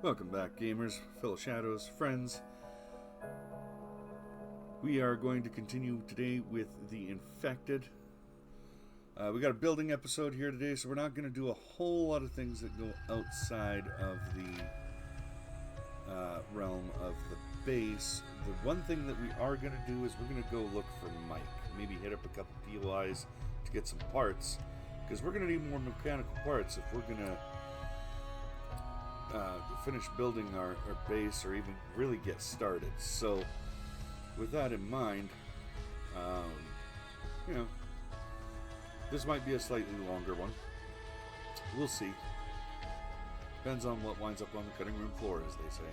Welcome back, gamers, fellow shadows, friends. We are going to continue today with the Infected. We got a building episode here today, so we're not going to do a whole lot of things that go outside of the realm of the base. The one thing that we are going to do is we're going to go look for Mike. Maybe hit up a couple POIs to get some parts, because we're going to need more mechanical parts if we're going to finish building our base or even really get started. So with that in mind, this might be a slightly longer one. We'll see. Depends on what winds up on the cutting room floor, as they say.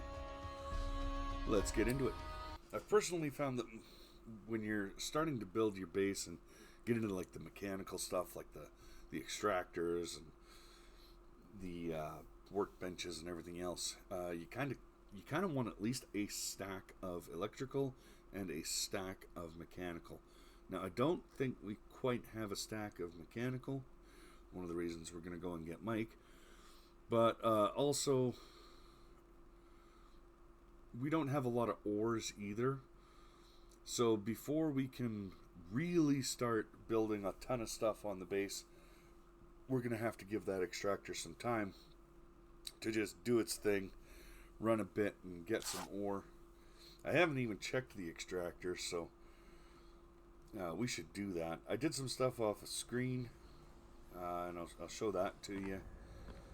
Let's get into it. I've personally found that when you're starting to build your base and get into like the mechanical stuff, like the extractors and the workbenches and everything else, you kind of want at least a stack of electrical and a stack of mechanical. Now, I don't think we quite have a stack of mechanical. One of the reasons we're going to go and get Mike. But also, we don't have a lot of ores either. So before we can really start building a ton of stuff on the base, we're going to have to give that extractor some time to just do its thing, run a bit, and get some ore. I haven't even checked the extractor, so we should do that. I did some stuff off a screen, and I'll show that to you.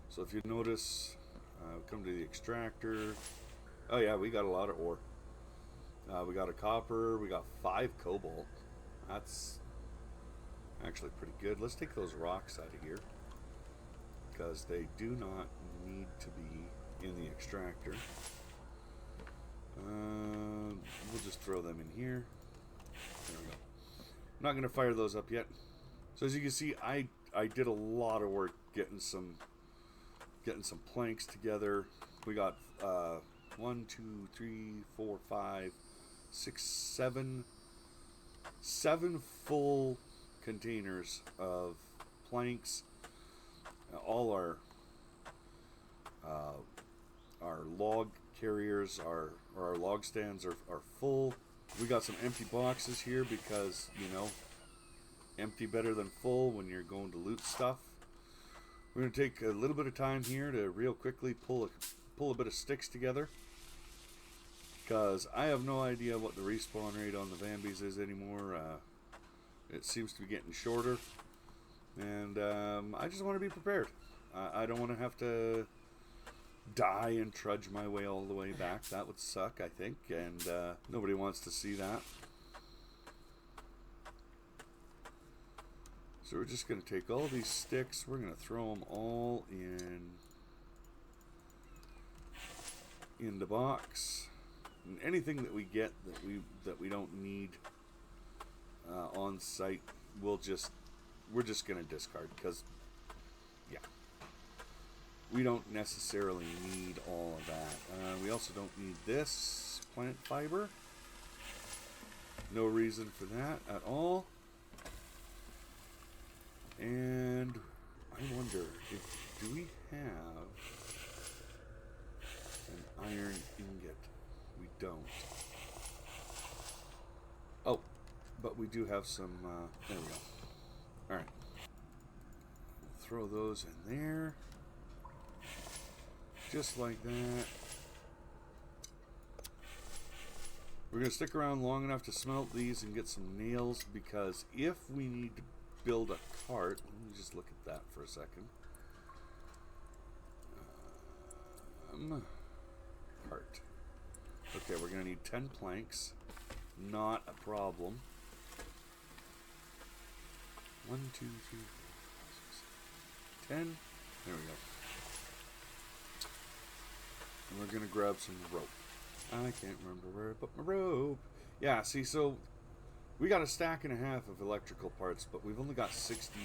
So if you notice, come to the extractor. Oh yeah, we got a lot of ore. We got a copper, we got 5 cobalt. That's actually pretty good. Let's take those rocks out of here, because they do not need to be in the extractor. We'll just throw them in here. There we go. I'm not going to fire those up yet. So as you can see, I did a lot of work getting some planks together. We got 1, 2, 3, 4, 5, 6, 7 full containers of planks. All our log carriers, our log stands are full. We got some empty boxes here because, empty better than full when you're going to loot stuff. We're going to take a little bit of time here to real quickly pull a bit of sticks together, because I have no idea what the respawn rate on the Vambies is anymore. It seems to be getting shorter, and I just want to be prepared. I don't want to have to die and trudge my way all the way back. That would suck, I think, and nobody wants to see that. So we're just going to take all these sticks, we're going to throw them all in the box. And anything that we get that we don't need on site, we're just going to discard, because we don't necessarily need all of that. We also don't need this plant fiber. No reason for that at all. And I wonder do we have an iron ingot? We don't. Oh, but we do have some, there we go. Alright. We'll throw those in there. Just like that. We're going to stick around long enough to smelt these and get some nails, because if we need to build a cart, let me just look at that for a second. Cart. Okay, we're going to need 10 planks. Not a problem. 1, 2, 3, 4, 5, 6, 10. There we go. And we're going to grab some rope. I can't remember where I put my rope. Yeah, see, so we got a stack and a half of electrical parts, but we've only got 16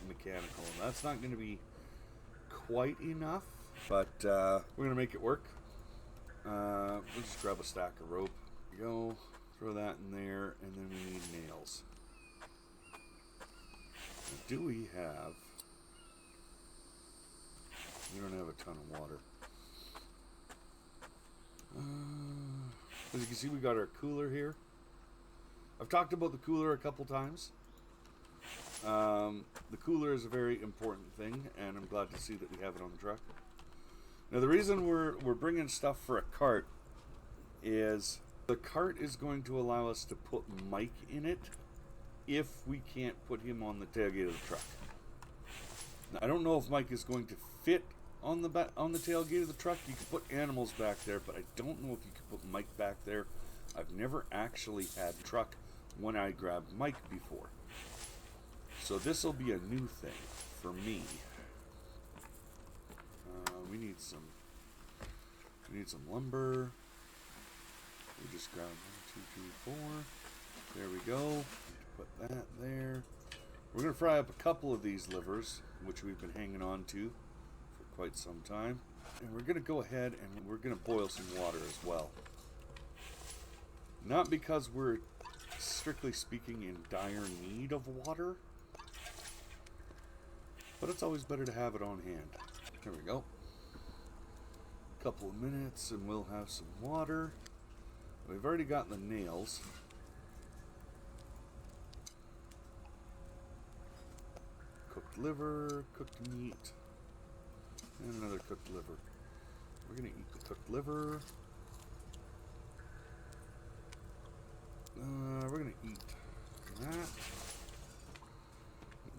mechanical. And that's not going to be quite enough, but we're going to make it work. We'll just grab a stack of rope. There we go. Throw that in there, and then we need nails. Now, do we have... We don't have a ton of water. As you can see, we got our cooler here. I've talked about the cooler a couple times. The cooler is a very important thing, and I'm glad to see that we have it on the truck. Now, the reason we're bringing stuff for a cart is the cart is going to allow us to put Mike in it if we can't put him on the tailgate of the truck. Now, I don't know if Mike is going to fit on the tailgate of the truck. You can put animals back there, but I don't know if you can put Mike back there. I've never actually had a truck when I grabbed Mike before. So this will be a new thing for me. We need some lumber. We just grab 1, 2, 3, 4. There we go. Put that there. We're going to fry up a couple of these livers, which we've been hanging on to for quite some time. And we're going to go ahead and we're going to boil some water as well. Not because we're, strictly speaking, in dire need of water, but it's always better to have it on hand. There we go. A couple of minutes and we'll have some water. We've already got the nails. Cooked liver, cooked meat, and another cooked liver. We're going to eat the cooked liver. We're going to eat that.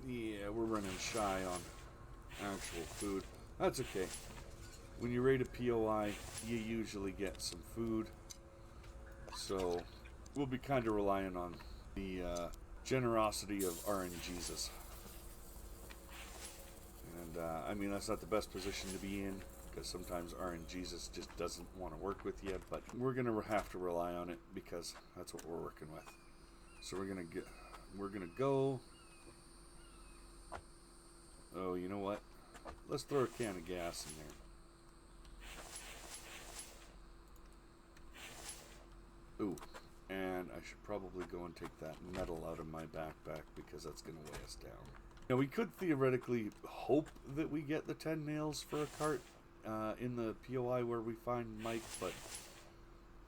Yeah, we're running shy on actual food. That's okay. When you rate a POI, you usually get some food. So, we'll be kind of relying on the generosity of RNGesus. And, I mean, that's not the best position to be in, because sometimes RNGesus just doesn't want to work with you, but we're going to have to rely on it, because that's what we're working with. So we're going to go. Oh, you know what? Let's throw a can of gas in there. Ooh, and I should probably go and take that metal out of my backpack because that's going to weigh us down. Now, we could theoretically hope that we get the 10 nails for a cart in the POI where we find Mike, but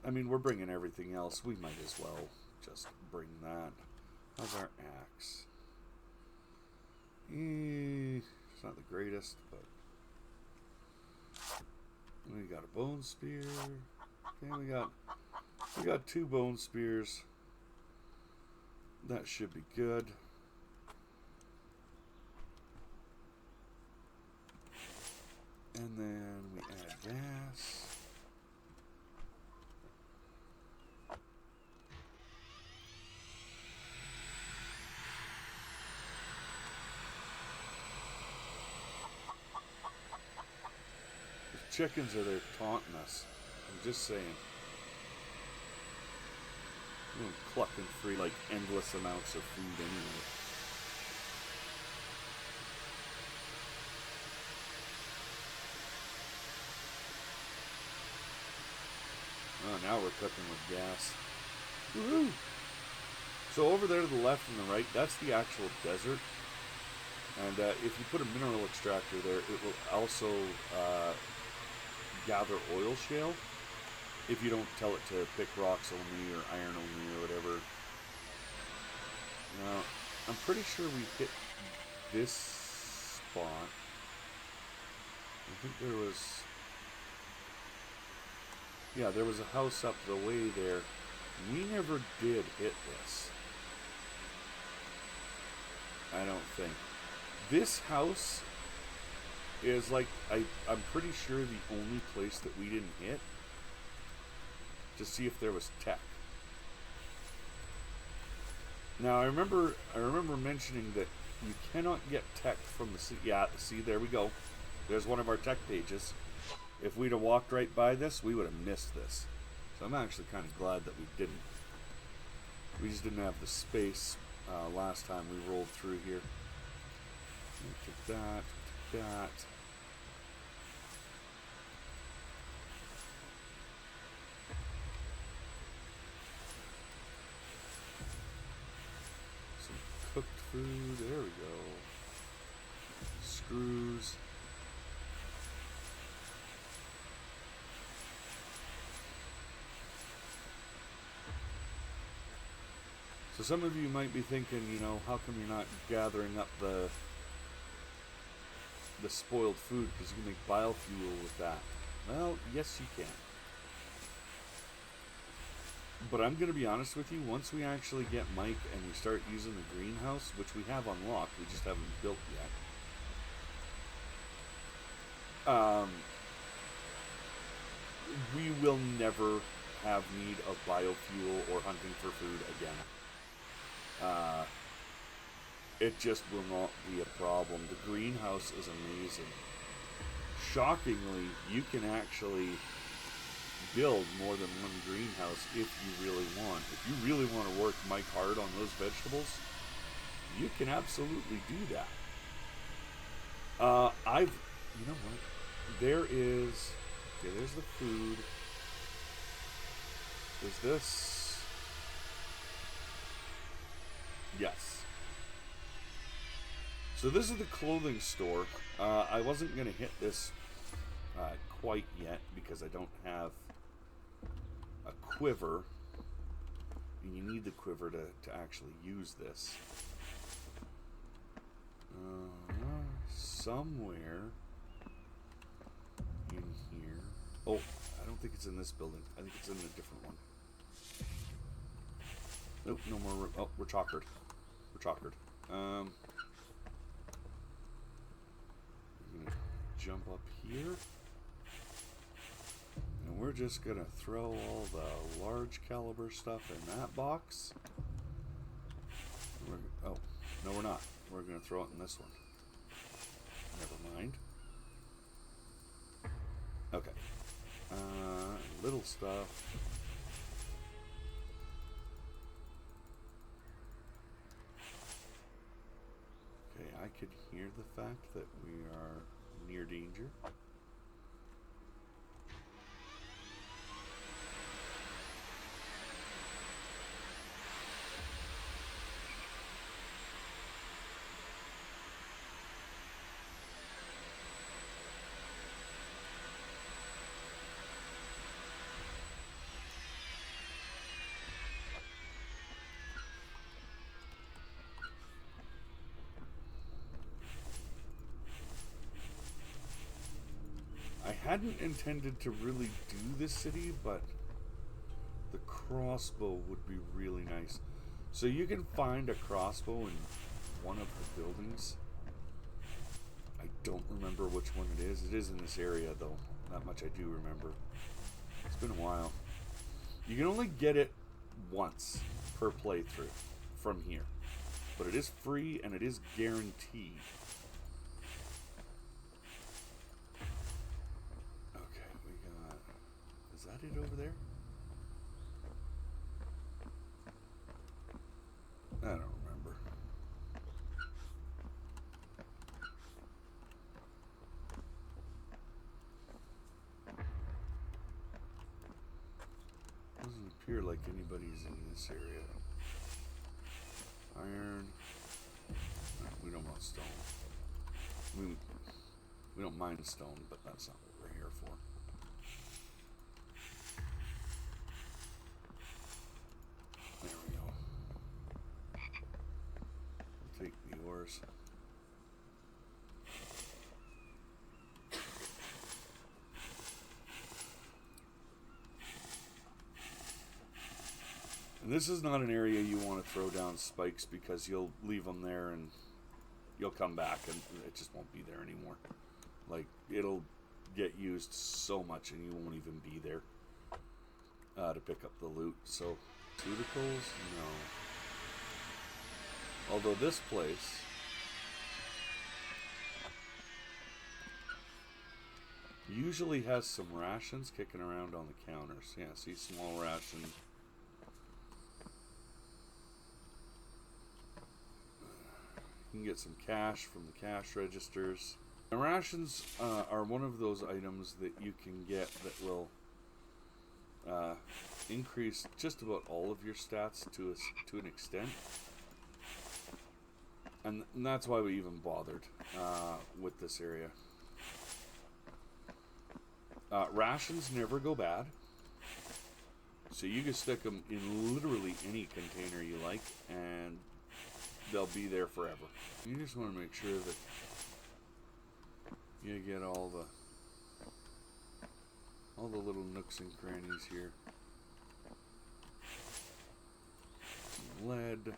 I mean, we're bringing everything else. We might as well just bring that. How's our axe? It's not the greatest, but we got a bone spear. Okay, we got 2 bone spears. That should be good. And then we add gas. The chickens are there taunting us. I'm just saying. We're clucking free like endless amounts of food anyway. Oh, now we're cooking with gas. Woohoo! So over there to the left and the right, that's the actual desert. And if you put a mineral extractor there, it will also gather oil shale. If you don't tell it to pick rocks only or iron only or whatever. Now, I'm pretty sure we hit this spot. I think there was... Yeah, there was a house up the way there. We never did hit this. I don't think. This house is like, I'm pretty sure the only place that we didn't hit to see if there was tech. Now I remember mentioning that you cannot get tech from the sea. Yeah, see, there we go. There's one of our tech pages. If we'd have walked right by this, we would have missed this. So I'm actually kind of glad that we didn't. We just didn't have the space last time we rolled through here. Take that, take that. Some cooked food, there we go. Screws. So some of you might be thinking, you know, how come you're not gathering up the spoiled food, because you can make biofuel with that? Well, yes you can. But I'm going to be honest with you, once we actually get Mike and we start using the greenhouse, which we have unlocked, we just haven't built yet, we will never have need of biofuel or hunting for food again. It just will not be a problem. The greenhouse is amazing. Shockingly, you can actually build more than one greenhouse if you really want. If you really want to work Mike hard on those vegetables, you can absolutely do that. You know what? There is, okay, there's the food. Is this? Yes. So this is the clothing store. I wasn't going to hit this quite yet because I don't have a quiver. And you need the quiver to actually use this. Somewhere in here. Oh, I don't think it's in this building. I think it's in a different one. Nope, no more. Oh, we're chockered. We're chockered. I'm gonna jump up here. And we're just gonna throw all the large caliber stuff in that box. Oh, no we're not. We're gonna throw it in this one. Never mind. Okay. Little stuff. Okay, I could hear the fact that we are near danger. I hadn't intended to really do this city, but the crossbow would be really nice. So you can find a crossbow in one of the buildings. I don't remember which one it is. It is in this area, though. That much I do remember. It's been a while. You can only get it once per playthrough from here. But it is free and it is guaranteed. Is that it over there? I don't remember. Doesn't appear like anybody's in this area. Iron. No, we don't want stone. We don't mind stone, but that's not what we're here for. There we go. We'll take the ores. And this is not an area you want to throw down spikes because you'll leave them there and you'll come back and it just won't be there anymore. Like, it'll get used so much and you won't even be there to pick up the loot. So, tuticles? No. Although this place usually has some rations kicking around on the counters. Yeah, see, small ration. You can get some cash from the cash registers. And rations are one of those items that you can get that will increase just about all of your stats to an extent. And that's why we even bothered with this area. Rations never go bad. So you can stick them in literally any container you like, and they'll be there forever. You just want to make sure that you get all the little nooks and crannies here. Some lead.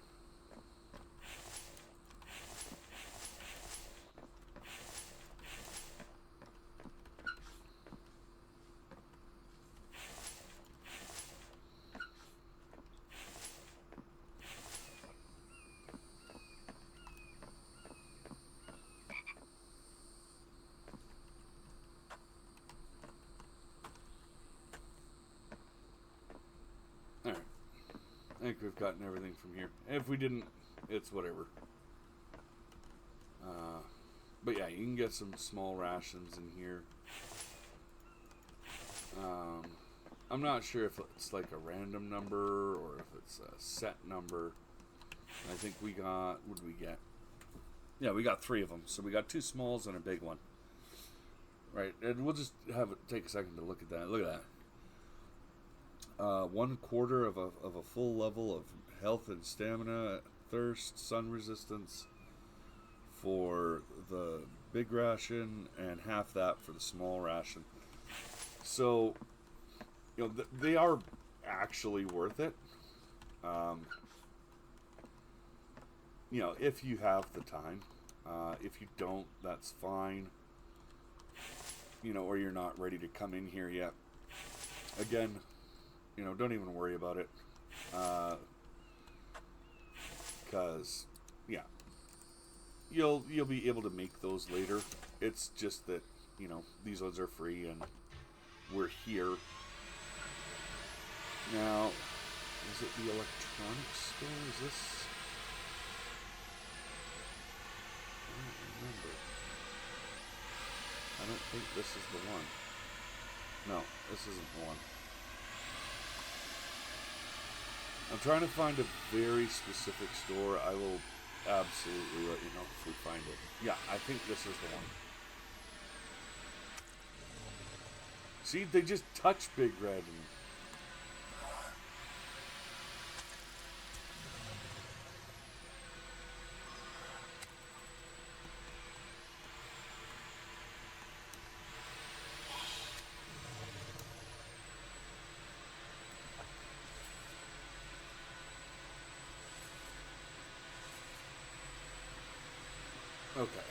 Alright. I think we've gotten everything from here. If we didn't, it's whatever. But yeah, you can get some small rations in here. I'm not sure if it's like a random number or if it's a set number. I think we got, what did we get? Yeah, we got 3 of them. So we got 2 smalls and a big one. Right, and we'll just take a second to look at that. Look at that. 1/4 of a full level of health and stamina, thirst, sun resistance for the big ration, and half that for the small ration. So, you know, they are actually worth it. You know, if you have the time. If you don't, that's fine. You know, or you're not ready to come in here yet. Again, you know, don't even worry about it. Because, yeah, you'll be able to make those later. It's just that, you know, these ones are free and we're here. Now, is it the electronics store? Is this? I don't remember. I don't think this is the one. No, this isn't the one. I'm trying to find a very specific store. I will absolutely let you know if we find it. Yeah, I think this is the one. See, they just touch Big Red. Okay.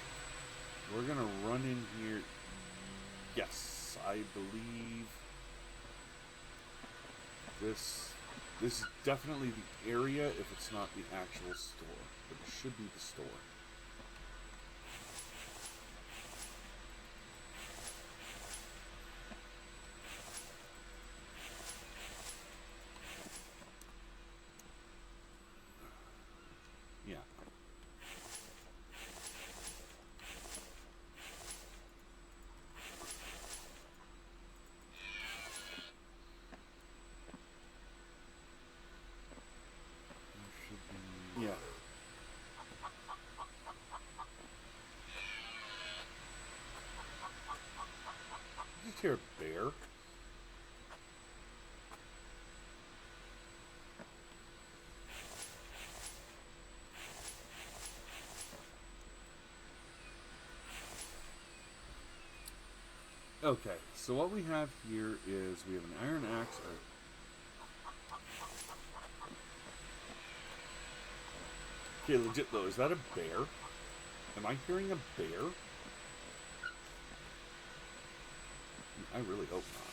We're going to run in here. Yes, I believe this is definitely the area if it's not the actual store. But it should be the store. Yeah. Yeah. Did you just hear a bear? Okay, so what we have here is we have an iron axe. Okay, legit though, is that a bear? Am I hearing a bear? I really hope not.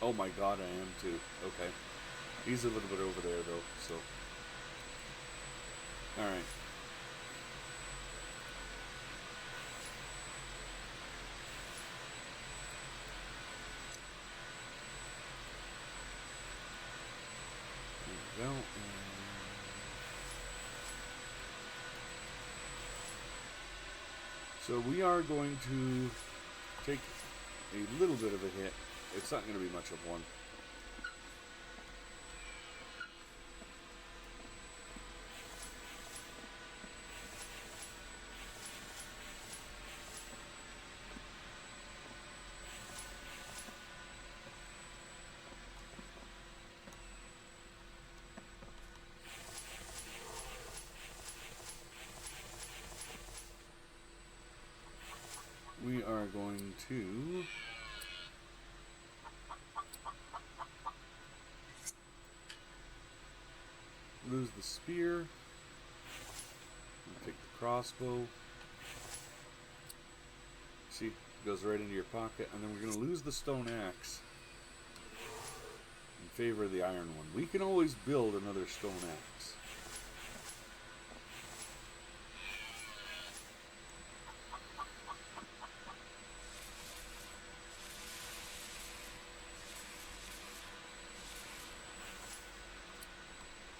Oh my god, I am too. Okay. He's a little bit over there though, so. Alright. There we go. So we are going to take a little bit of a hit. It's not going to be much of one. to lose the spear. Take the crossbow. See, it goes right into your pocket. And then we're going to lose the stone axe in favor of the iron one. We can always build another stone axe.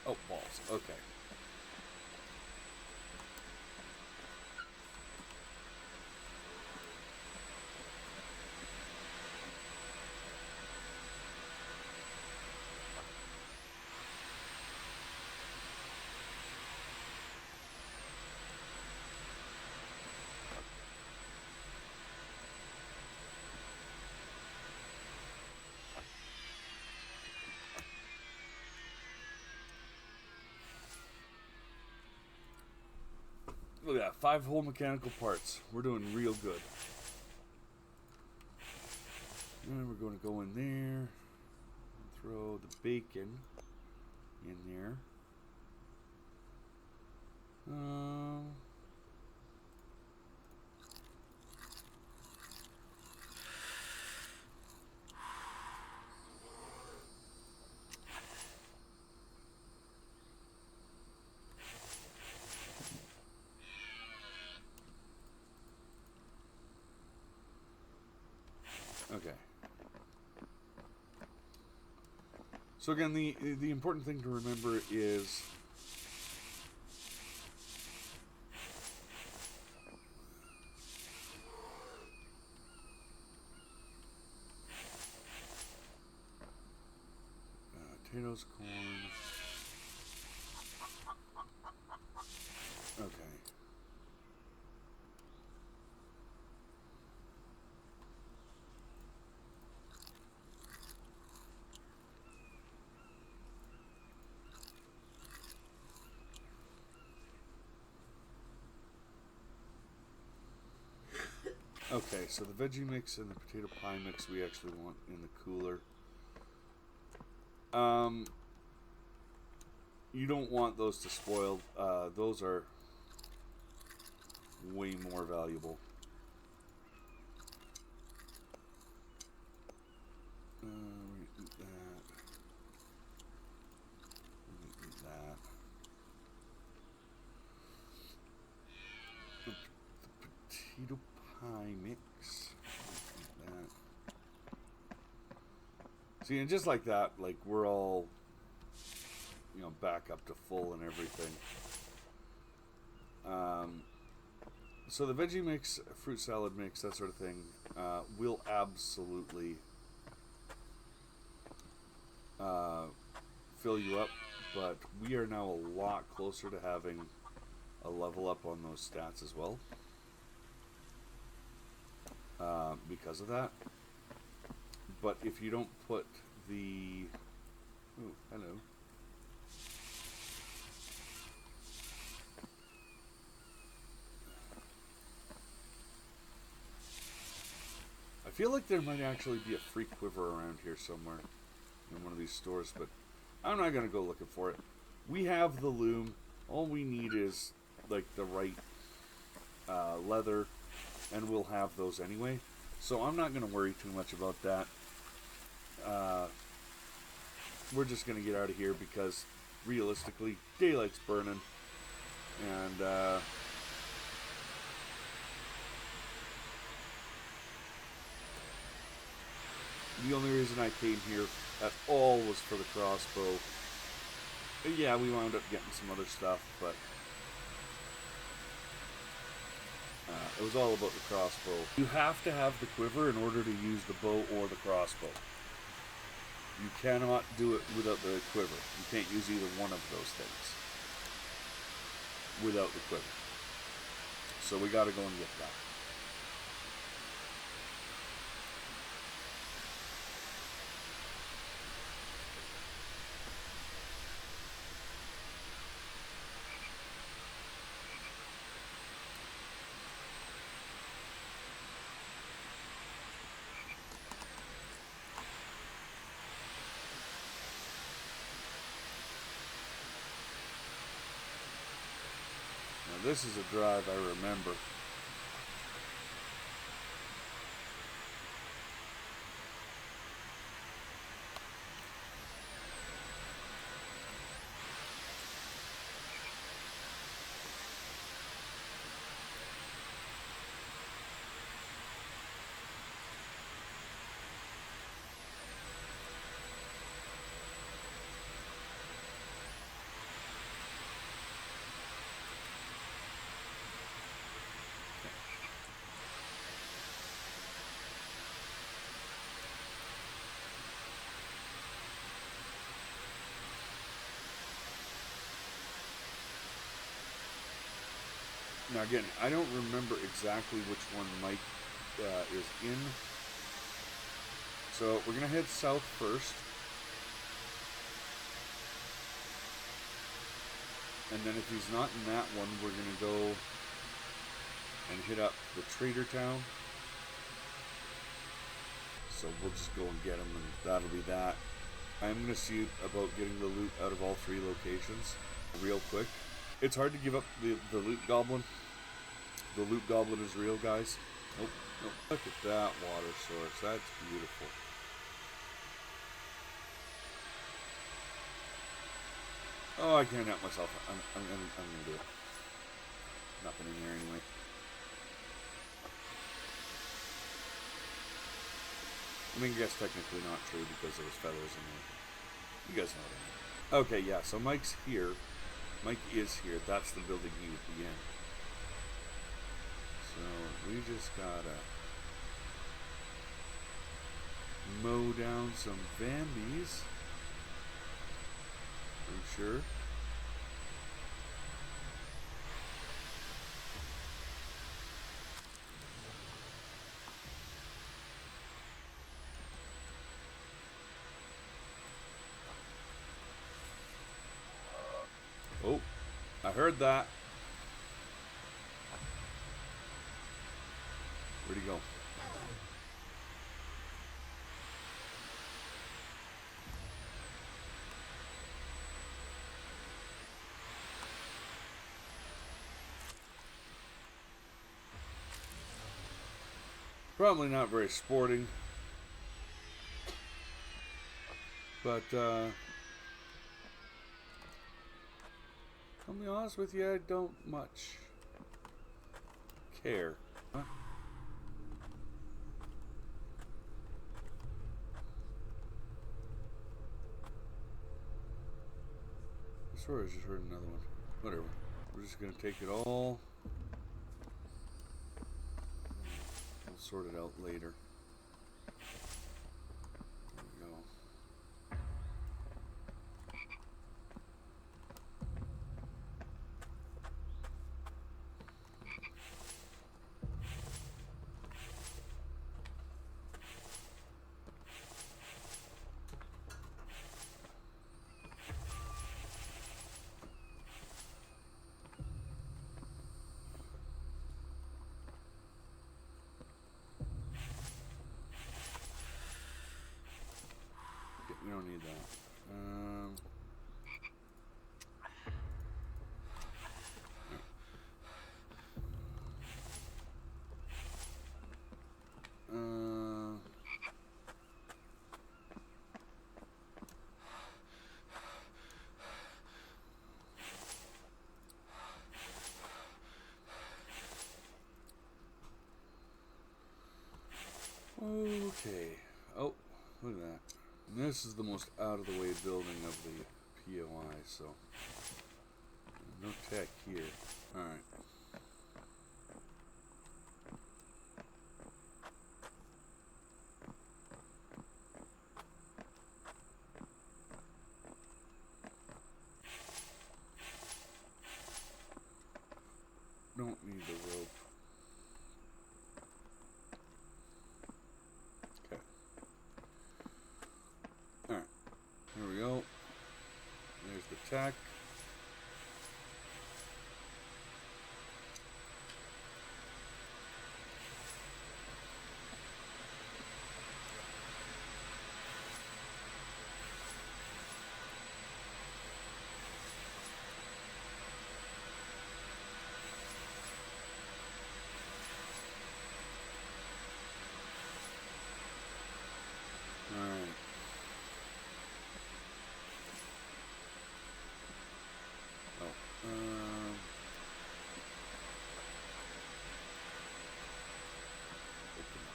Oh, balls. Okay. Look at that, 5 whole mechanical parts. We're doing real good. And we're going to go in there and throw the bacon in there. Okay. So again, the important thing to remember is potatoes, corn. Okay. Okay, so the veggie mix and the potato pie mix we actually want in the cooler. You don't want those to spoil. Those are way more valuable. We're gonna eat that. We're gonna eat that. The potato pie mix. That. See, and just like that, like we're all, you know, back up to full and everything. So the veggie mix, fruit salad mix, that sort of thing, will absolutely fill you up, but we are now a lot closer to having a level up on those stats as well. Because of that. But if you don't put the... Ooh, hello. I feel like there might actually be a free quiver around here somewhere in one of these stores, but I'm not going to go looking for it. We have the loom. All we need is like the right leather, and we'll have those anyway. So I'm not going to worry too much about that. We're just going to get out of here because realistically, daylight's burning, and the only reason I came here at all was for the crossbow. Yeah, we wound up getting some other stuff, but it was all about the crossbow. You have to have the quiver in order to use the bow or the crossbow. You cannot do it without the quiver. You can't use either one of those things without the quiver. So we got to go and get that. Now this is a drive I remember. Now again, I don't remember exactly which one Mike is in. So we're going to head south first. And then if he's not in that one, we're going to go and hit up the Trader Town. So we'll just go and get him, and that'll be that. I'm going to see about getting the loot out of all 3 locations real quick. It's hard to give up the loot goblin. The loot goblin is real, guys. Nope, nope. Look at that water source. That's beautiful. Oh, I can't help myself. I'm gonna do it. Nothing in here anyway. I mean, I guess technically not true because there was feathers in there. You guys know what I mean. Okay, yeah, so Mike's here. Mike is here. That's the building he would be in. So we just gotta mow down some Bambis. For sure. Oh, I heard that. Where'd he go? Probably not very sporting. But, I'll be honest with you, I don't much care. Huh? I swear I just heard another one. Whatever. We're just gonna take it all. We'll sort it out later. There we go. We don't need that. Okay. Oh, look at that. This is the most out of the way building of the POI, so no tech here. Alright. Don't need the rope. Okay. Alright. Here we go. There's the tech.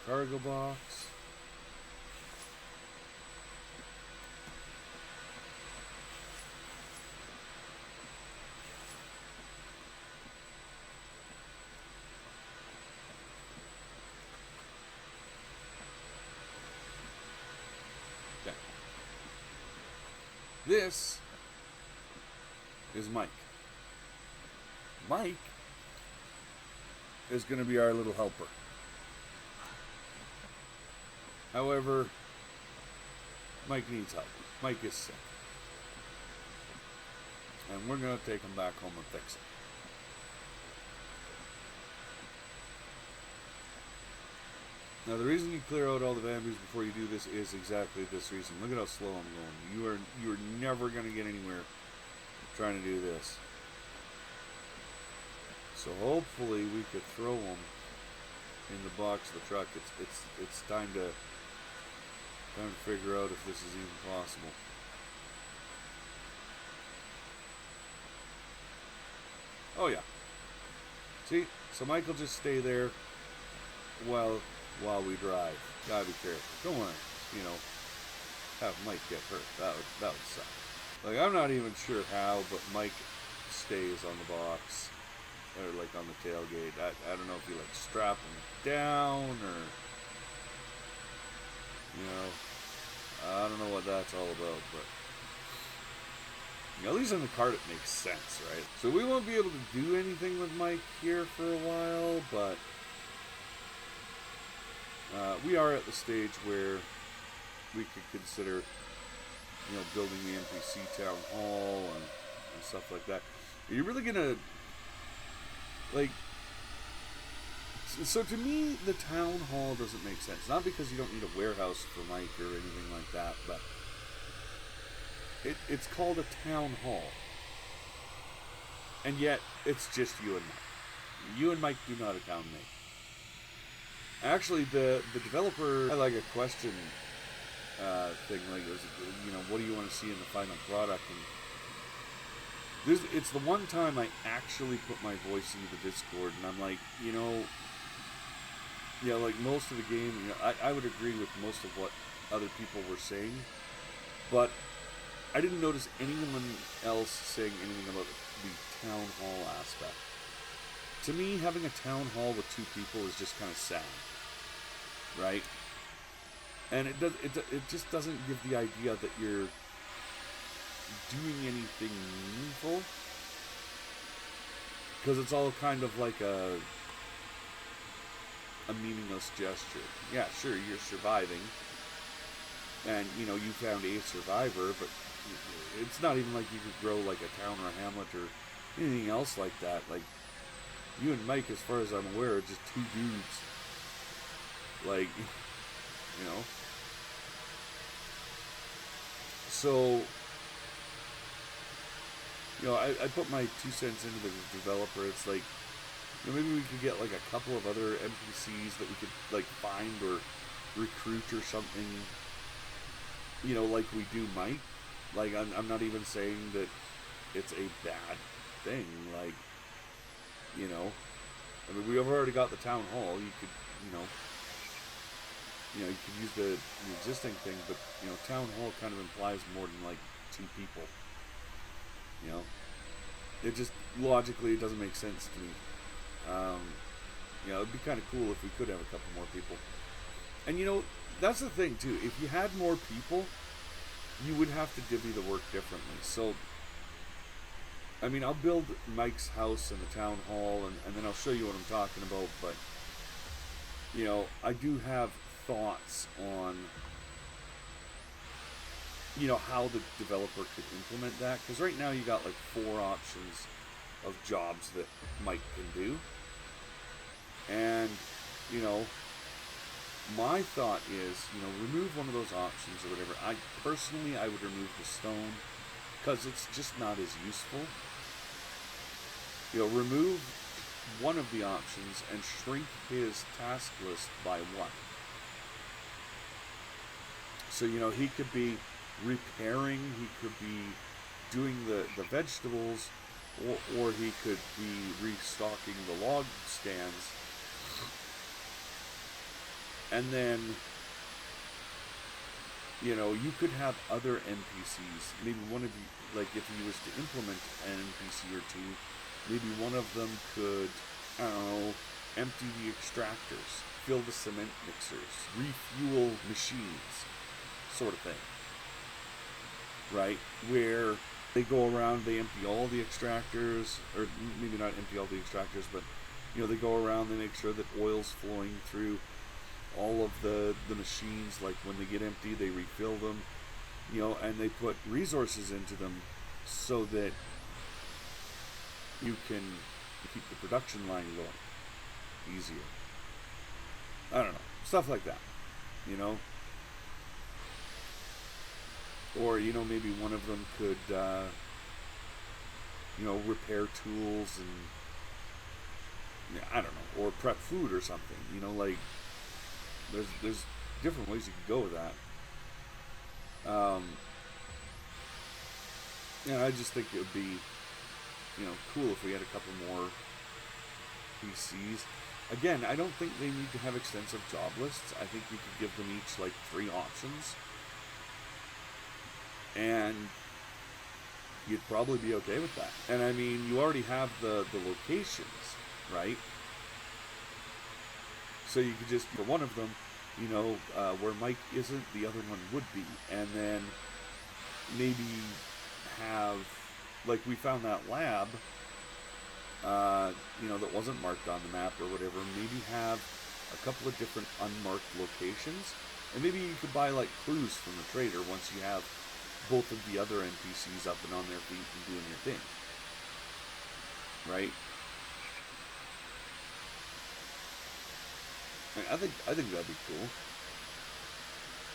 cargo box. Okay. This is Mike. Mike is going to be our little helper. However, Mike needs help. Mike is sick. And we're going to take him back home and fix it. Now, the reason you clear out all the bamboos before you do this is exactly this reason. Look at how slow I'm going. You are never going to get anywhere trying to do this. So hopefully we could throw them in the box of the truck. It's time to figure out if this is even possible. Oh yeah. See, so Mike will just stay there while we drive. Gotta be careful. Don't want to, have Mike get hurt. That would suck. Like, I'm not even sure how, but Mike stays on the box. Or like on the tailgate. I don't know if you like strap him down or, I don't know what that's all about, but at least in the cart it makes sense, right? So we won't be able to do anything with Mike here for a while, but we are at the stage where we could consider, building the NPC town hall and stuff like that. Are you really gonna so to me, the town hall doesn't make sense. Not because you don't need a warehouse for Mike or anything like that, but it's called a town hall. And yet, it's just you and Mike. You and Mike do not a town make. Actually, the developer had like a question thing, like, what do you want to see in the final product? And it's the one time I actually put my voice into the Discord, and I'm like, like most of the game, I would agree with most of what other people were saying, but I didn't notice anyone else saying anything about the town hall aspect. To me, having a town hall with two people is just kind of sad, right? And it just doesn't give the idea that you're doing anything meaningful, because it's all kind of like a meaningless gesture. Yeah, sure, you're surviving, and you found a survivor, but it's not even like you could grow like a town or a hamlet or anything else like that. Like, you and Mike, as far as I'm aware, are just two dudes. Like, so I put my 2 cents into the developer. It's like, maybe we could get like a couple of other NPCs that we could like find or recruit or something, like we do Mike. Like, I'm not even saying that it's a bad thing. Like, I mean, we've already got the town hall. You could, you could use the existing thing, but town hall kind of implies more than like 2 people. It just logically it doesn't make sense to me. It'd be kind of cool if we could have a couple more people. And that's the thing too. If you had more people, you would have to divvy the work differently. So, I mean, I'll build Mike's house and the town hall, and then I'll show you what I'm talking about. But I do have thoughts on how the developer could implement that, because right now you got like 4 options of jobs that Mike can do, and my thought is remove one of those options or whatever. I would remove the stone, because it's just not as useful. Remove one of the options and shrink his task list by 1. So he could be repairing, he could be doing the vegetables, or he could be restocking the log stands. And then, you know, you could have other NPCs. Maybe one of you, like if you was to implement an NPC or two, maybe one of them could, I don't know, empty the extractors, fill the cement mixers, refuel machines, sort of thing. Right? Where they go around, they empty all the extractors, or maybe not empty all the extractors, but, you know, they go around, they make sure that oil's flowing through all of the machines. Like when they get empty, they refill them, you know, and they put resources into them so that you can keep the production line going easier. I don't know, stuff like that, you know. Or, you know, maybe one of them could, you know, repair tools and, yeah, I don't know, or prep food or something, you know, like, there's different ways you could go with that. Yeah, I just think it would be, you know, cool if we had a couple more PCs. Again, I don't think they need to have extensive job lists. I think you could give them each like 3 options, and you'd probably be okay with that. And I mean, you already have the locations, right? So you could just, for one of them, you know, where Mike isn't, the other one would be. And then maybe have, like we found that lab, you know, that wasn't marked on the map or whatever. Maybe have a couple of different unmarked locations. And maybe you could buy like clues from the trader once you have both of the other NPCs up and on their feet and doing your thing. Right? I think that'd be cool.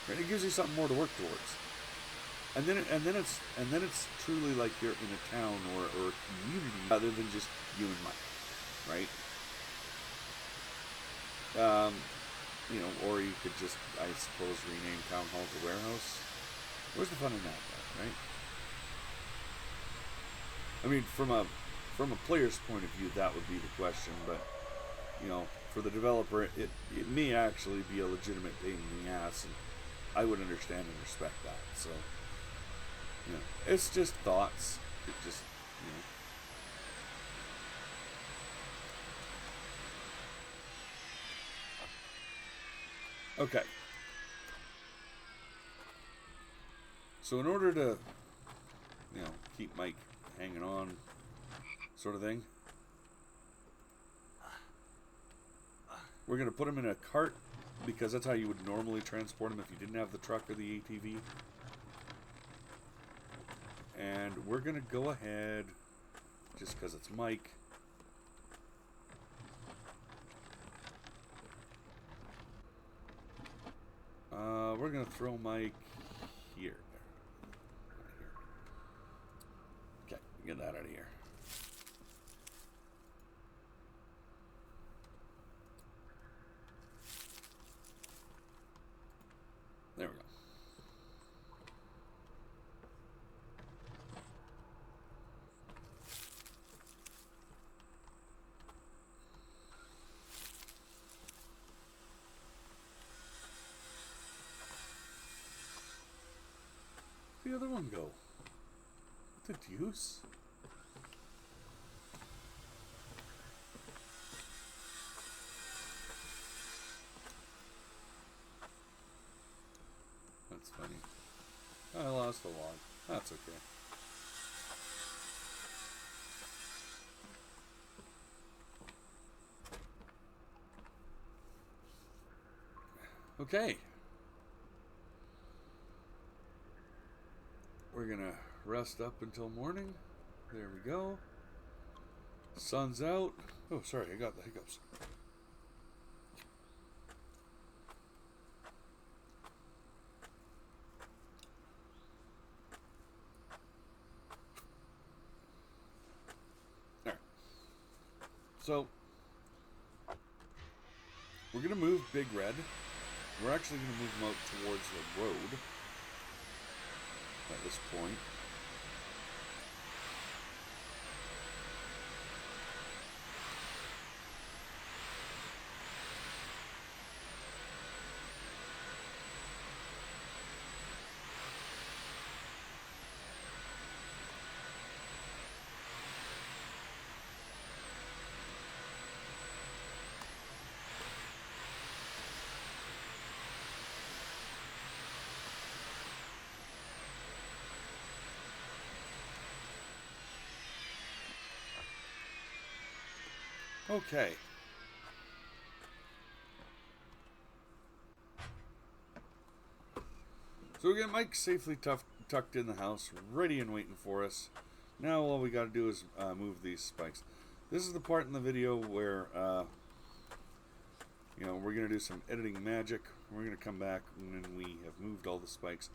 Right? It gives you something more to work towards. And then it's truly like you're in a town or a community rather than just you and Mike, right? You know, or you could just, I suppose, rename Town Hall to Warehouse. Where's the fun in that, right? I mean, from a player's point of view, that would be the question, but, you know, for the developer, it may actually be a legitimate pain in the ass, and I would understand and respect that. So, you know, it's just thoughts. It just, you know. Okay. So in order to, you know, keep Mike hanging on, sort of thing, we're going to put him in a cart, because that's how you would normally transport him if you didn't have the truck or the ATV. And we're going to go ahead, just because it's Mike, we're going to throw Mike here. Okay, get that out of here. There we go. Where'd the other one go? The deuce? That's funny. I lost the log. That's okay. Okay. We're gonna rest up until morning. There we go. Sun's out. Oh, sorry, I got the hiccups. Alright. So, we're gonna move Big Red. We're actually gonna move him out towards the road at this point. Okay. So we got Mike safely tucked in the house, ready and waiting for us. Now all we got to do is move these spikes. This is the part in the video where, you know, we're going to do some editing magic. We're going to come back when we have moved all the spikes.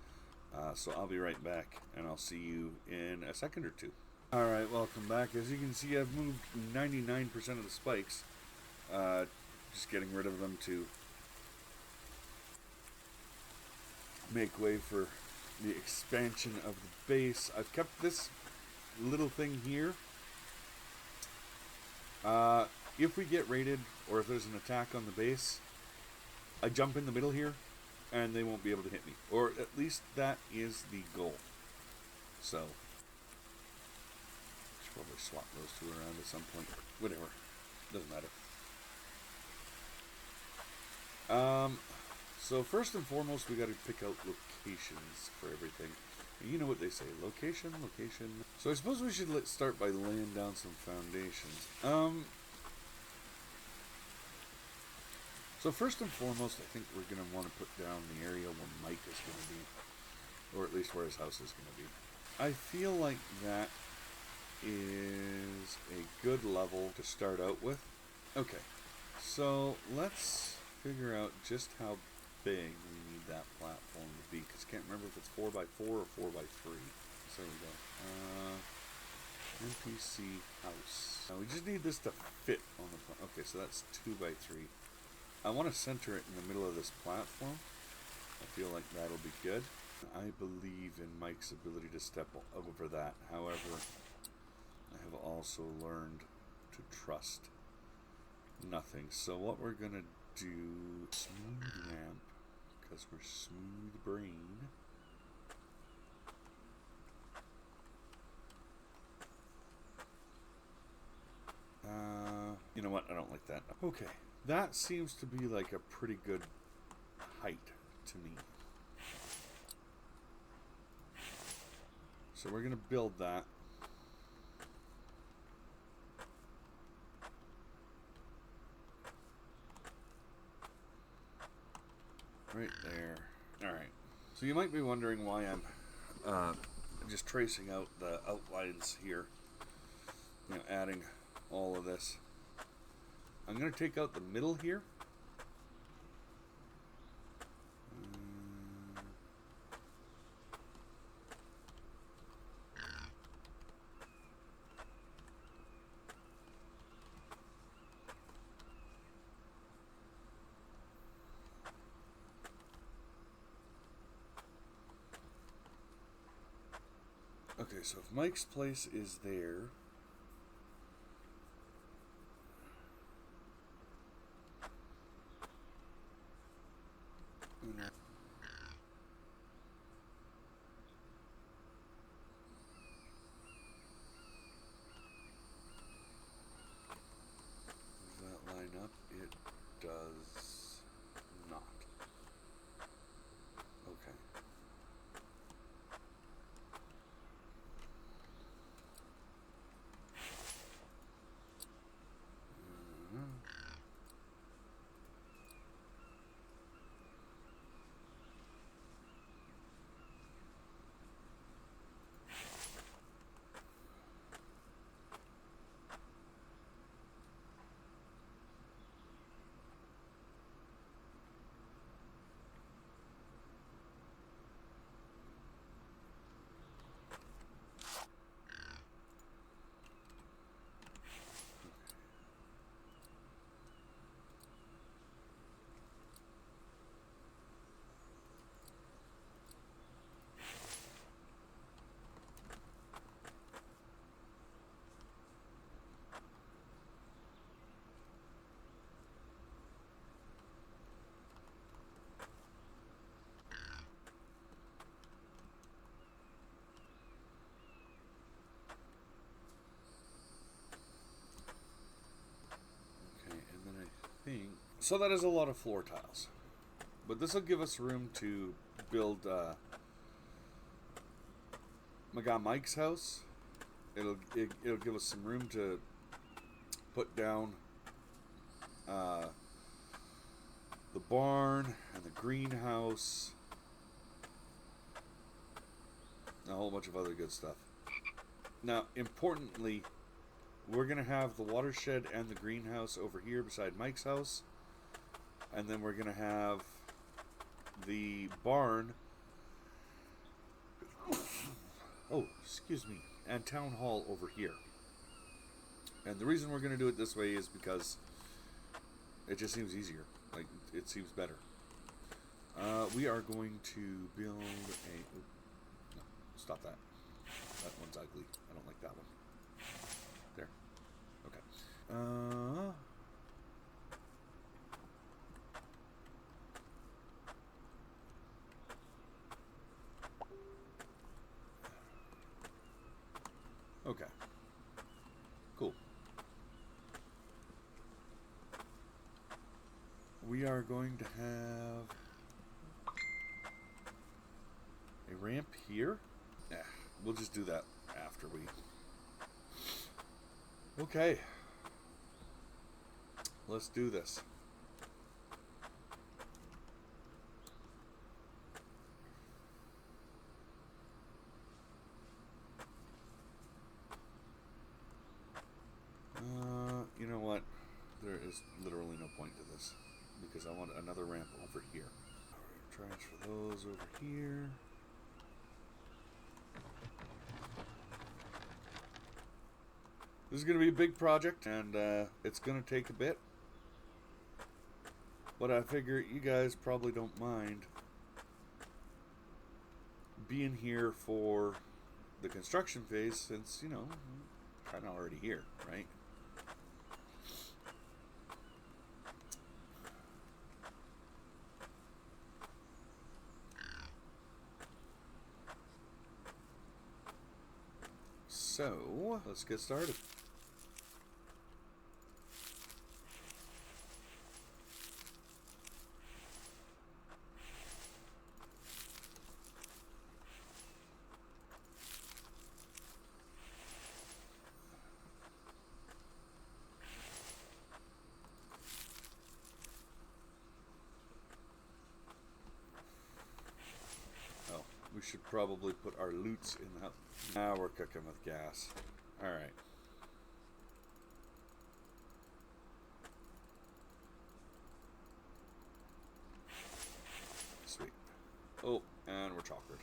So I'll be right back, and I'll see you in a second or two. Alright, welcome back. As you can see, I've moved 99% of the spikes. Just getting rid of them to make way for the expansion of the base. I've kept this little thing here. If we get raided, or if there's an attack on the base, I jump in the middle here, and they won't be able to hit me. Or at least that is the goal. So, should probably swap those two around at some point. Whatever. Doesn't matter. So first and foremost, we got to pick out locations for everything. You know what they say, location, location. So I suppose we should start by laying down some foundations. So first and foremost, I think we're going to want to put down the area where Mike is going to be. Or at least where his house is going to be. I feel like that is a good level to start out with. Okay, so let's figure out just how big we need that platform to be, because I can't remember if it's 4x4 or 4x3. So there we go. NPC house. Now we just need this to fit on the front. Okay, so that's 2x3. I want to center it in the middle of this platform. I feel like that'll be good. I believe in Mike's ability to step over that. However, I have also learned to trust nothing. So what we're going to do, smooth ramp, because we're smooth brain. You know what? I don't like that. Okay. That seems to be like a pretty good height to me. So we're going to build that. Right there. Alright. So you might be wondering why I'm just tracing out the outlines here. You know, adding all of this. I'm going to take out the middle here. Okay, so if Mike's place is there, does that line up? It does not. Okay. So that is a lot of floor tiles, but this will give us room to build my guy Mike's house. It'll give us some room to put down the barn and the greenhouse, and a whole bunch of other good stuff. Now, importantly, we're going to have the watershed and the greenhouse over here beside Mike's house. And then we're going to have the barn. Oh, excuse me. And town hall over here. And the reason we're going to do it this way is because it just seems easier. Like, it seems better. We are going to build a... No, stop that. That one's ugly. I don't like that one. There. Okay. Okay. Cool. We are going to have a ramp here. Yeah, we'll just do that after we... Okay. Let's do this. You know what? There is literally no point to this because I want another ramp over here. Transfer those over here. This is going to be a big project, and it's going to take a bit. But I figure you guys probably don't mind being here for the construction phase since, you know, kind of already here, right? So, let's get started. We should probably put our loots in the house. Now we're cooking with gas. Alright. Sweet. Oh, and we're chocolate.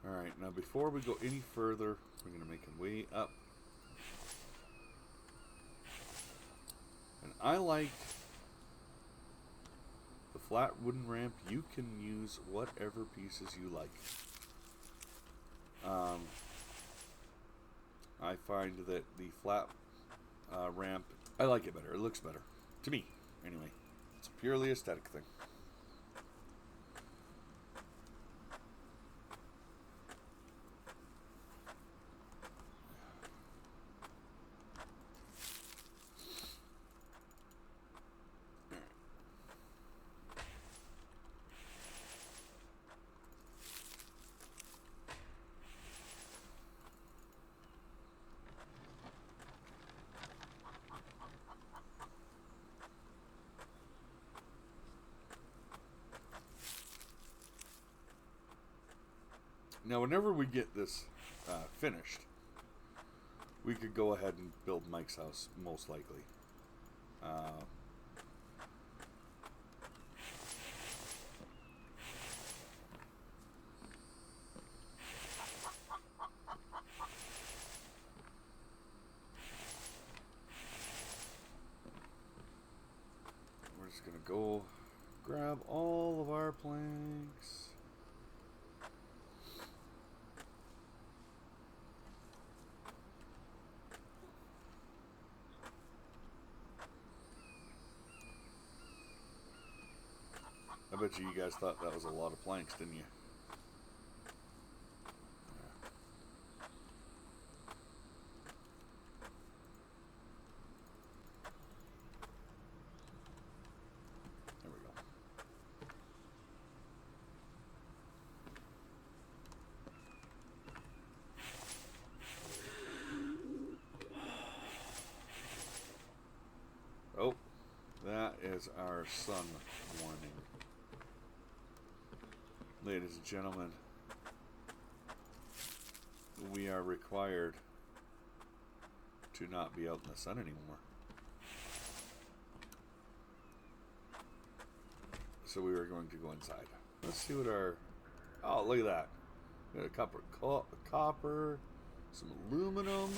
Alright, now before we go any further, we're going to make a way up. And I like the flat wooden ramp. You can use whatever pieces you like. I find that the flat ramp, I like it better. It looks better. To me, anyway. It's a purely aesthetic thing. Now, whenever we get this finished, we could go ahead and build Mike's house, most likely. We're just going to go grab all of our planks. I bet you guys thought that was a lot of planks, didn't you? is our sun warming. Ladies and gentlemen, we are required to not be out in the sun anymore. So we are going to go inside. Let's see what our... Oh, look at that. We got a copper, some aluminum.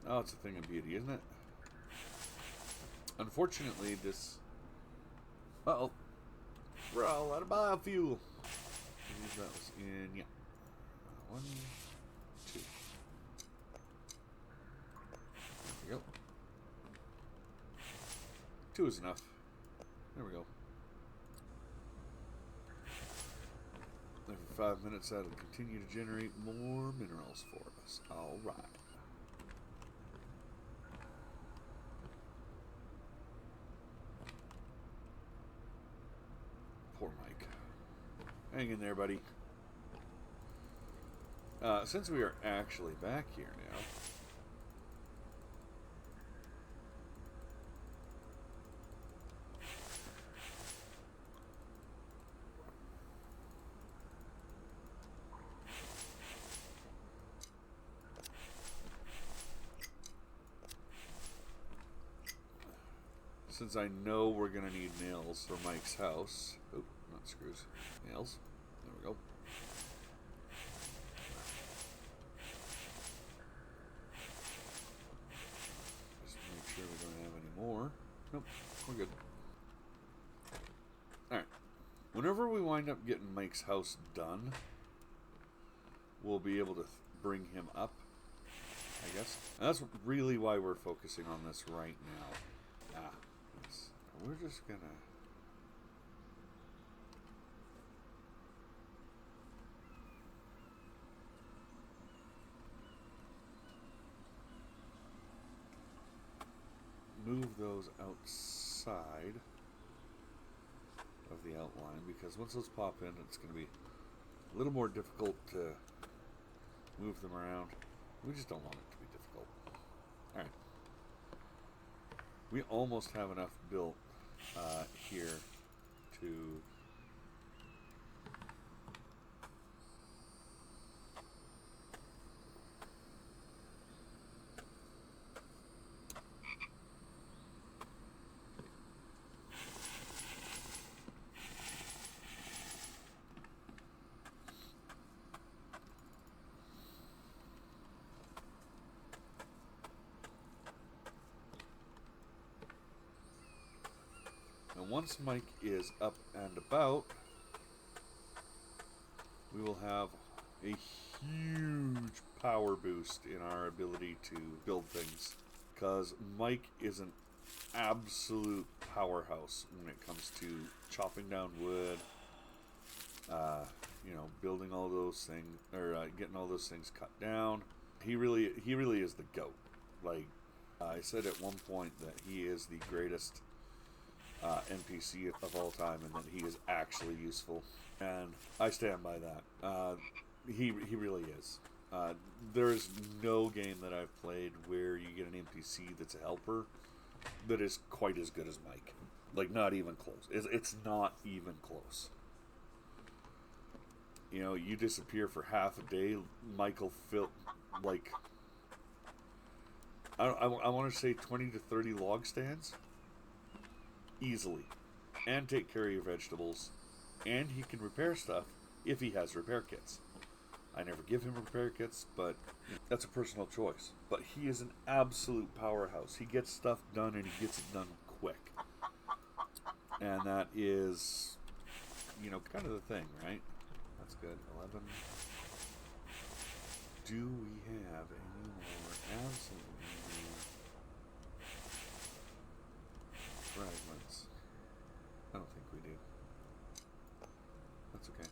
Oh, it's a thing of beauty, isn't it? Unfortunately, this... Uh-oh. We're all out of biofuel. That was in... Yeah. 1, 2. There we go. 2 is enough. There we go. Every 5 minutes, that'll continue to generate more minerals for us. All right. Poor Mike. Hang in there, buddy. Since we are actually back here now, since I know we're going to need nails for Mike's house. Oh, not screws. Nails. There we go. Just make sure we don't have any more. Nope, we're good. Alright. Whenever we wind up getting Mike's house done, we'll be able to bring him up, I guess. And that's really why we're focusing on this right now. We're just gonna move those outside of the outline, because once those pop in, it's going to be a little more difficult to move them around. We just don't want it to be difficult. Alright. We almost have enough built here to once Mike is up and about, we will have a huge power boost in our ability to build things, because Mike is an absolute powerhouse when it comes to chopping down wood, you know, building all those things, or getting all those things cut down. He really is the GOAT. Like, I said at one point that he is the greatest NPC of all time, and that he is actually useful, and I stand by that. He really is. There is no game that I've played where you get an NPC that's a helper that is quite as good as Mike. Like, not even close. It's not even close. You know, you disappear for half a day, Michael like, I want to say 20 to 30 log stands easily, and take care of your vegetables, and he can repair stuff if he has repair kits. I never give him repair kits, but that's a personal choice. But he is an absolute powerhouse. He gets stuff done, and he gets it done quick. And that is, you know, kind of the thing, right? That's good. 11. Do we have any more? Absolutely. Fragments. I don't think we do. That's okay.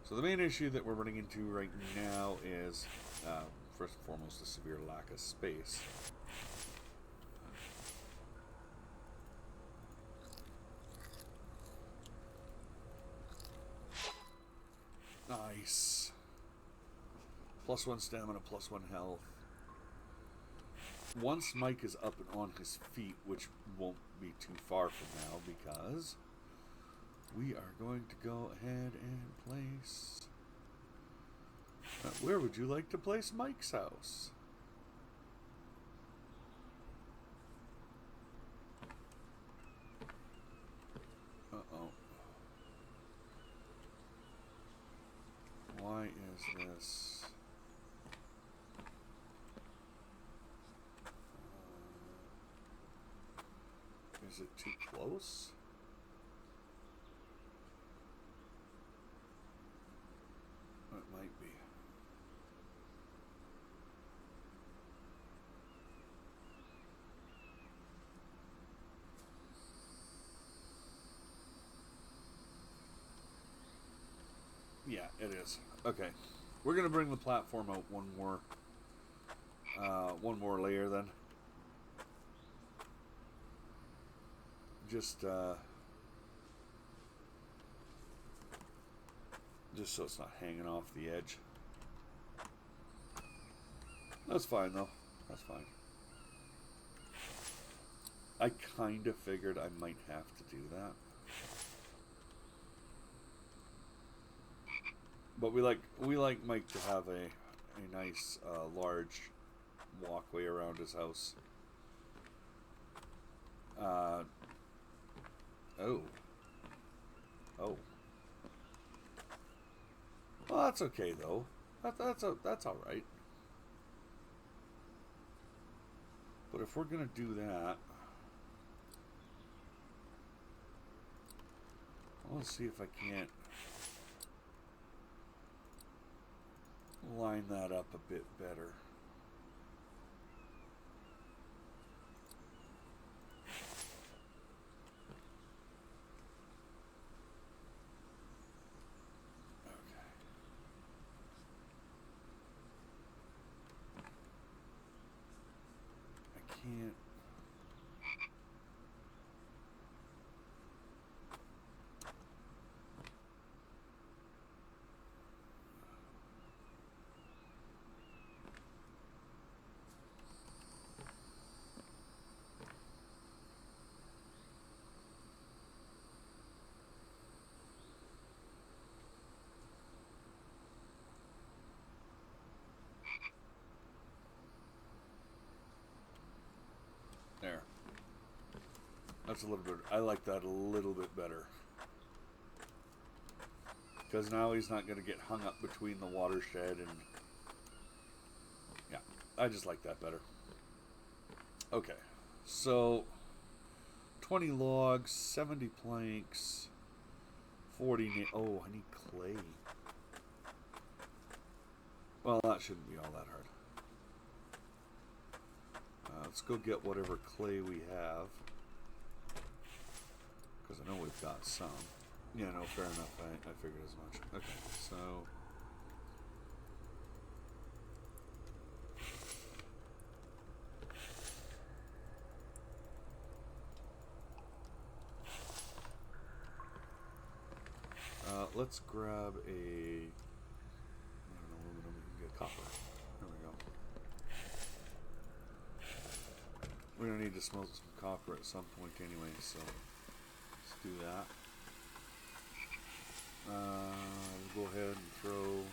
So the main issue that we're running into right now is, first and foremost, a severe lack of space. Nice. +1 stamina, +1 health. Once Mike is up and on his feet, which won't be too far from now, because we are going to go ahead and place... where would you like to place Mike's house? Uh-oh. Why is this? Is it too close? It might be. Yeah, it is. Okay. We're going to bring the platform out one more layer then. Just so it's not hanging off the edge. That's fine though. That's fine. I kind of figured I might have to do that. But we like Mike to have a nice large walkway around his house. Oh. Well, that's okay though. That's all right. But if we're gonna do that, I want to see if I can't line that up a bit better. Okay. I can't. There. That's a little bit... I like that a little bit better. Because now he's not going to get hung up between the watershed and... Yeah, I just like that better. Okay, so... 20 logs, 70 planks, 40... Oh, I need clay. Well, that shouldn't be all that hard. Let's go get whatever clay we have. Because I know we've got some. Yeah, no, fair enough. I figured as much. Okay, so... let's grab a... I don't know, aluminum. We can get copper. There we go. We're going to need to smelt some copper at some point anyway, so let's do that. We'll go ahead and throw...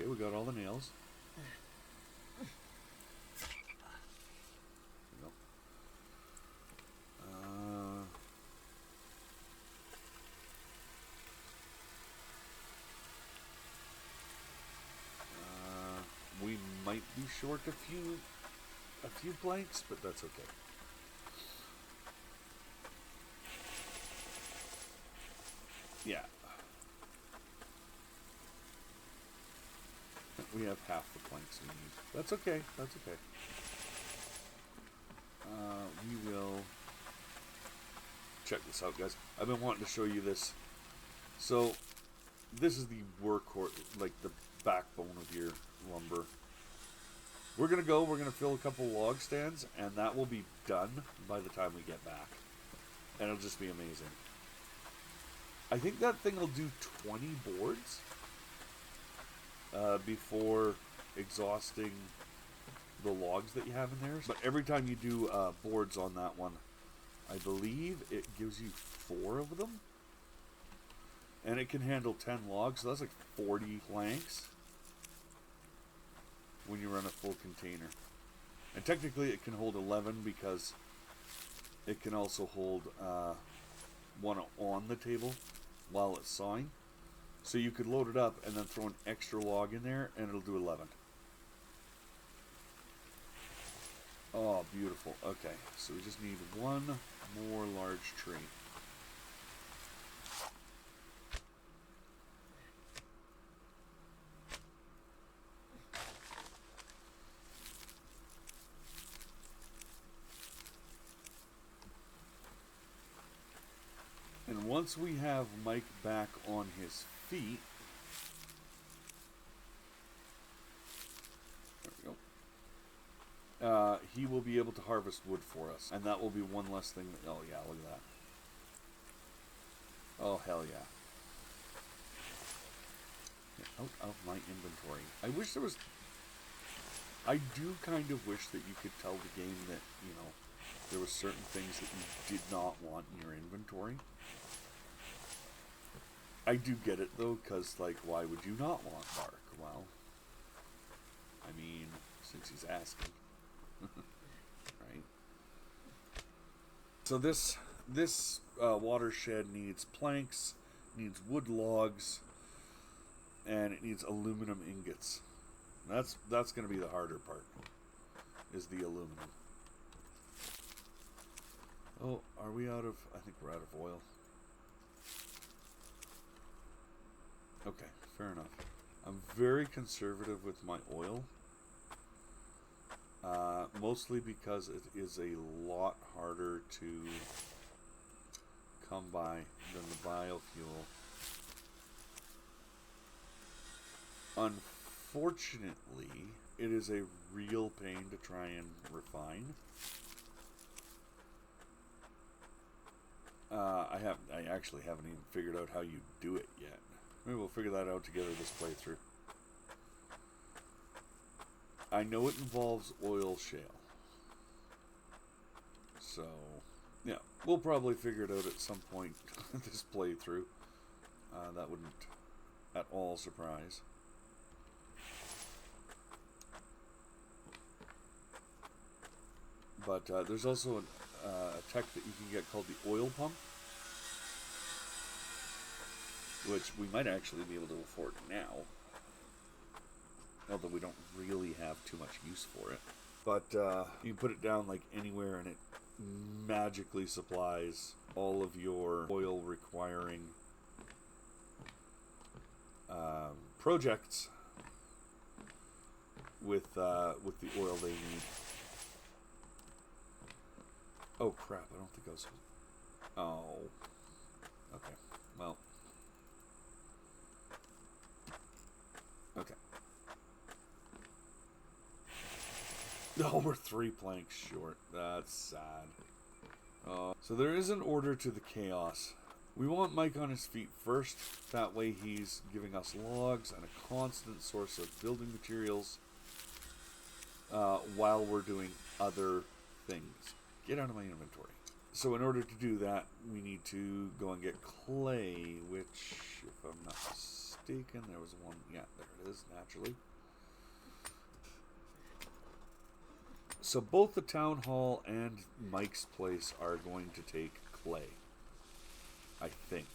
Okay, we got all the nails. There we go. We might be short a few planks, but that's okay. Yeah. We have half the planks we need. That's okay. That's okay. We will check this out, guys. I've been wanting to show you this. So, this is the workhorse, like the backbone of your lumber. We're going to fill a couple log stands, and that will be done by the time we get back. And it'll just be amazing. I think that thing will do 20 boards. before exhausting the logs that you have in there. But every time you do boards on that one, I believe it gives you 4 of them. And it can handle 10 logs, so that's like 40 planks when you run a full container. And technically it can hold 11 because it can also hold one on the table while it's sawing. So you could load it up and then throw an extra log in there and it'll do 11. Oh, beautiful. Okay, so we just need one more large tree. And once we have Mike back on his feet, there we go, he will be able to harvest wood for us. And that will be one less thing that, oh yeah, look at that. Oh, hell yeah. Get out of my inventory. I wish there was... I do kind of wish that you could tell the game that, you know, there were certain things that you did not want in your inventory. I do get it, though, because, like, why would you not want bark? Well, I mean, since he's asking. Right? So this watershed needs planks, needs wood logs, and it needs aluminum ingots. That's going to be the harder part, is the aluminum. Oh, are we out of... I think we're out of oil. Okay, fair enough. I'm very conservative with my oil. Mostly because it is a lot harder to come by than the biofuel. Unfortunately, it is a real pain to try and refine. I actually haven't even figured out how you do it yet. Maybe we'll figure that out together this playthrough. I know it involves oil shale. So, yeah, we'll probably figure it out at some point this playthrough. That wouldn't at all surprise. But there's also a tech that you can get called the oil pump, which we might actually be able to afford now, although we don't really have too much use for it. But you can put it down like anywhere and it magically supplies all of your oil requiring projects with the oil they need. Oh crap, I don't think I was... Oh. Okay, well. Okay. Oh, we're 3 planks short. That's sad. So there is an order to the chaos. We want Mike on his feet first. That way he's giving us logs and a constant source of building materials while we're doing other things. Get out of my inventory. So in order to do that, we need to go and get clay, which, if I'm not mistaken, there was one. Yeah, there it is, naturally. So both the town hall and Mike's place are going to take clay. I think.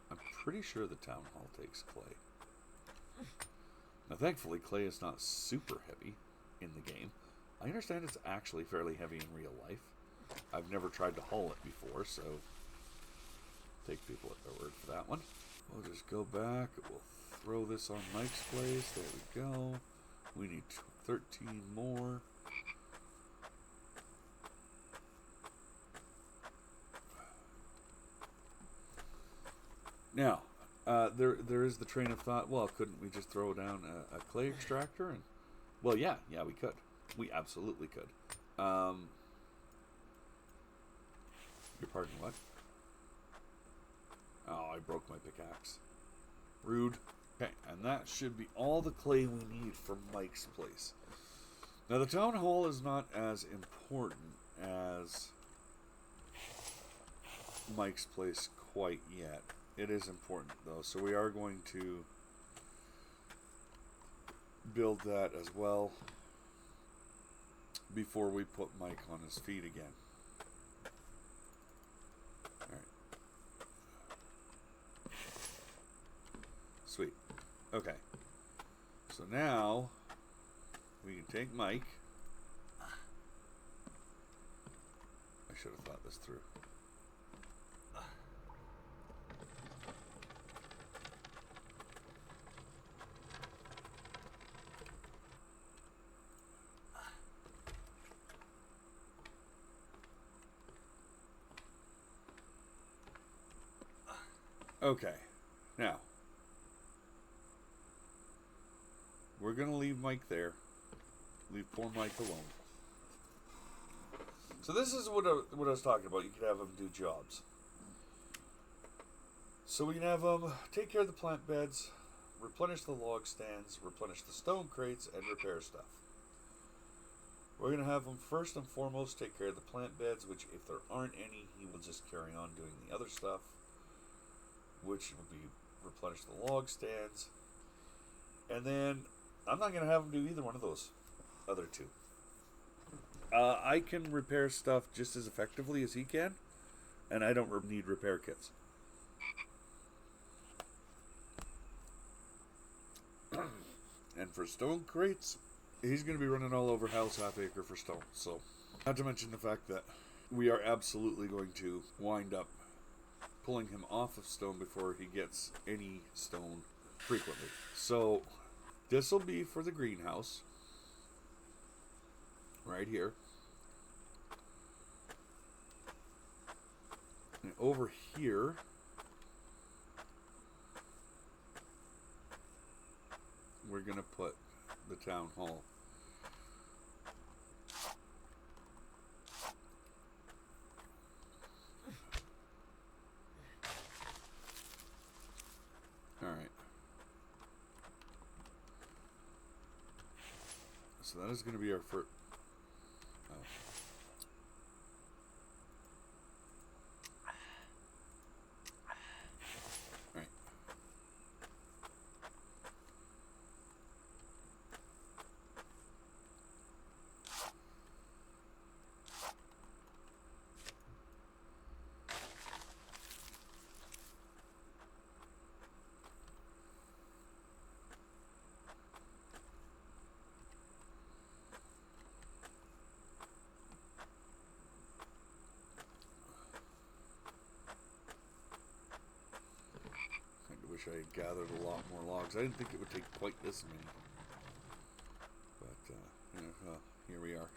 I'm pretty sure the town hall takes clay. Now, thankfully, clay is not super heavy in the game. I understand it's actually fairly heavy in real life. I've never tried to haul it before, so take people at their word for that one. We'll just go back. We'll throw this on Mike's place. There we go. We need 13 more. Now, there is the train of thought, well, couldn't we just throw down a clay extractor? And well, yeah, we could. We absolutely could. Your pardon, what? Oh, I broke my pickaxe. Rude. Okay, and that should be all the clay we need for Mike's place. Now the town hall is not as important as Mike's place quite yet. It is important though, so we are going to build that as well before we put Mike on his feet again. Alright. Sweet. Okay. So now we can take Mike. I should have thought this through. Okay, now we're gonna leave Mike there. Leave poor Mike alone. So this is what I was talking about. You could have him do jobs. So we can have him take care of the plant beds, replenish the log stands, replenish the stone crates, and repair stuff. We're going to have him first and foremost take care of the plant beds, which if there aren't any, he will just carry on doing the other stuff, which will be replenish the log stands. And then I'm not going to have him do either one of those other two. I can repair stuff just as effectively as he can, and I don't need repair kits. And for stone crates, he's going to be running all over House Half Acre for stone. So, not to mention the fact that we are absolutely going to wind up pulling him off of stone before he gets any stone frequently. So, this will be for the greenhouse. Right here. And over here, we're going to put the town hall. Alright. So that is going to be our first... Oh. Right. I wish I had gathered a lot more logs. I didn't think it would take quite this many. But, yeah, well, here we are.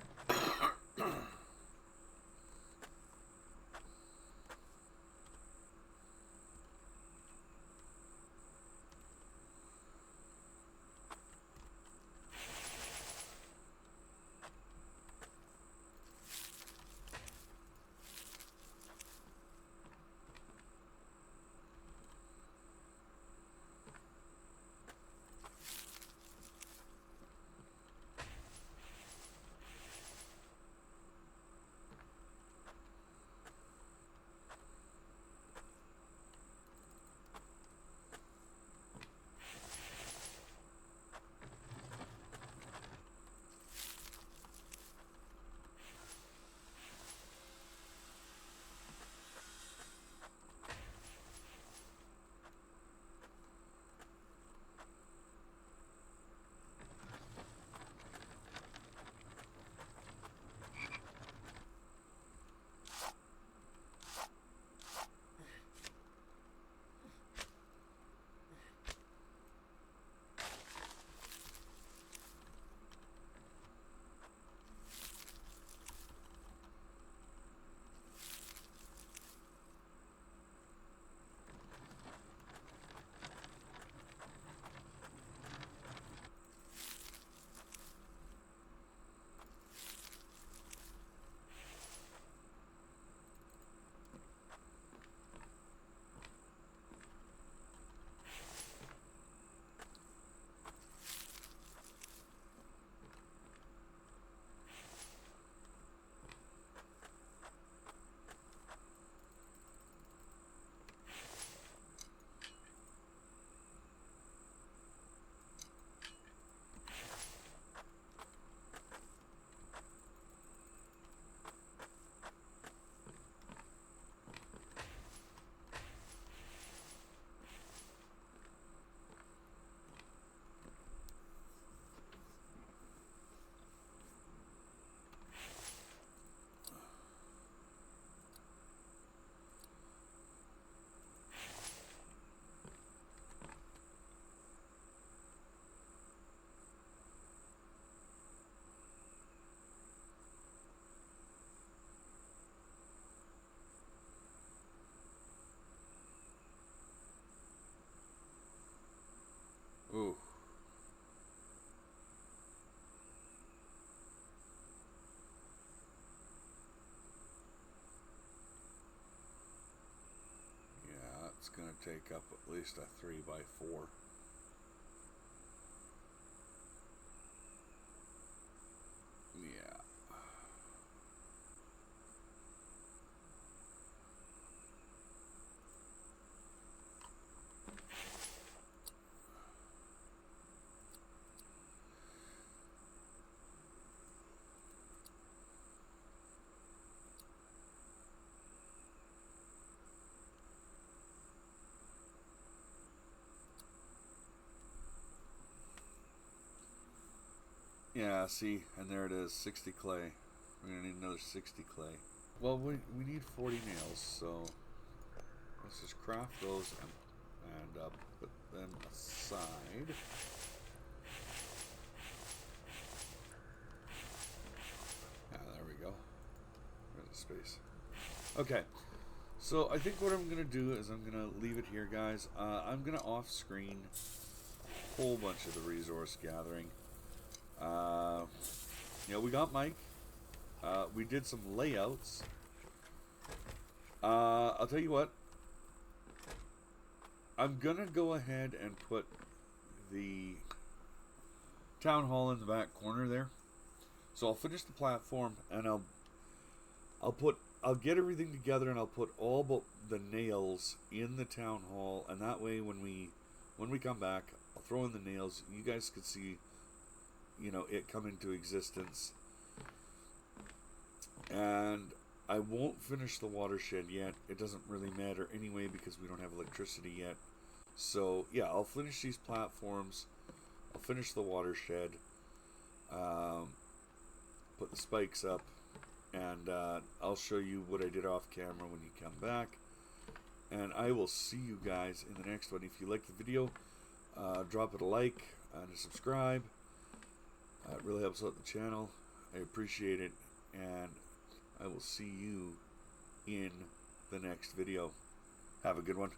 That's going to take up at least a 3x4. Yeah. Yeah, see, and there it is, 60 clay. We're going to need another 60 clay. Well, we need 40 nails, so let's just craft those and put them aside. Yeah, there we go. There's the space. Okay, so I think what I'm going to do is I'm going to leave it here, guys. I'm going to off-screen a whole bunch of the resource gathering. You know, we got Mike. We did some layouts. I'll tell you what. I'm gonna go ahead and put the town hall in the back corner there. So I'll finish the platform and I'll get everything together and I'll put all but the nails in the town hall, and that way when we come back, I'll throw in the nails. You guys could see, you know, it come into existence. And I won't finish the watershed yet. It doesn't really matter anyway because we don't have electricity yet. So yeah, I'll finish these platforms. I'll finish the watershed. Put the spikes up, and I'll show you what I did off camera when you come back. And I will see you guys in the next one. If you like the video, drop it a like and a subscribe. It really helps out the channel. I appreciate it, and I will see you in the next video. Have a good one.